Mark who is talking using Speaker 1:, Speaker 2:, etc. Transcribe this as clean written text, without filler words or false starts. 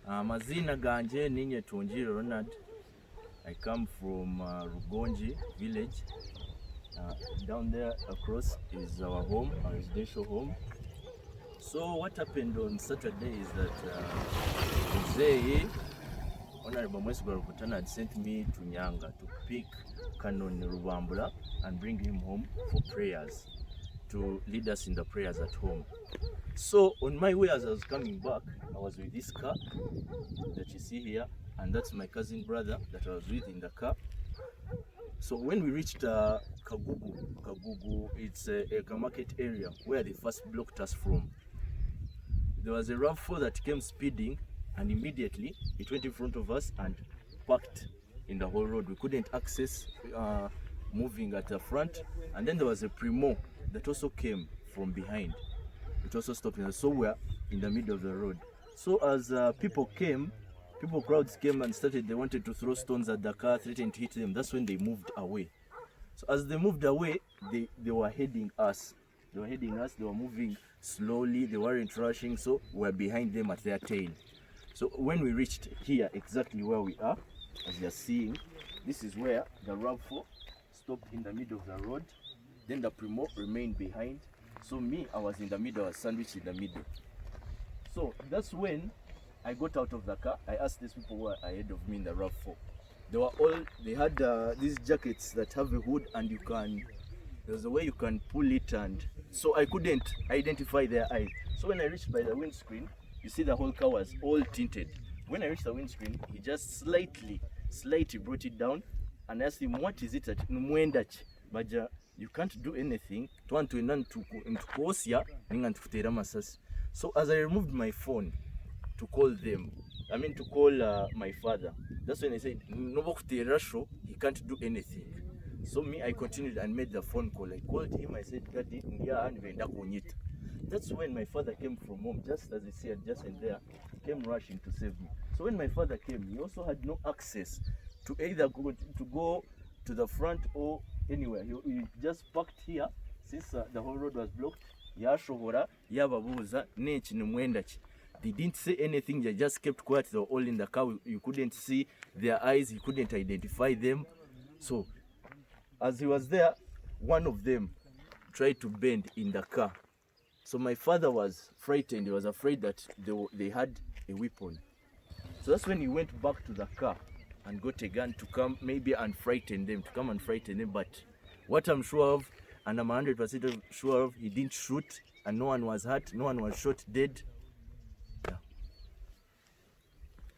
Speaker 1: Mazina ganje ninye Tunjiro Ronald. I come from Rugonji village. Down there across is our home, our residential home. So what happened on Saturday is that Mzee, Honorable Rukutana'S sent me to Nyanga to pick Canon Rubambula and bring him home for prayers, to lead us in the prayers at home. So on my way as I was coming back, I was with this car that you see here, and that's my cousin brother that I was with in the car. So when we reached Kagugu, it's a market area where they first blocked us from. There was a RAV-4 that came speeding, and immediately it went in front of us and parked in the whole road. We couldn't access moving at the front, and then there was a Primo that also came from behind. It also stopped us. So we're in the middle of the road. So as crowds came and started, they wanted to throw stones at the car, threatened to hit them. That's when they moved away. So as they moved away, they were heading us. They were moving slowly, they weren't rushing, so we're behind them at their tail. So when we reached here, exactly where we are, as you're seeing, this is where the RAV-4 stopped in the middle of the road. Then the Primo remained behind. So me, I was in the middle, I was sandwiched in the middle. So that's when I got out of the car. I asked these people who were ahead of me in the RAV-4. They had these jackets that have a hood, and there's a way you can pull it, and so I couldn't identify their eyes. So when I reached by the windscreen, you see the whole car was all tinted. When I reached the windscreen, he just slightly brought it down, and asked him, what is it at Numwendachi? Baja, you can't do anything. So as I removed my phone to call my father, that's when I said, he can't do anything. So me, I continued and made the phone call. I called him, I said, Daddy, that's when my father came from home, just as he said, just in there, he came rushing to save me. So when my father came, he also had no access to either go to the front or anywhere. He just parked here, since the whole road was blocked. They didn't say anything, they just kept quiet. They were all in the car. You couldn't see their eyes, he couldn't identify them. So as he was there, one of them tried to bend in the car. So my father was frightened. He was afraid that they had a weapon. So that's when he went back to the car and got a gun to come and frighten them, But what I'm sure of, and I'm 100% sure of, he didn't shoot, and no one was hurt, no one was shot dead.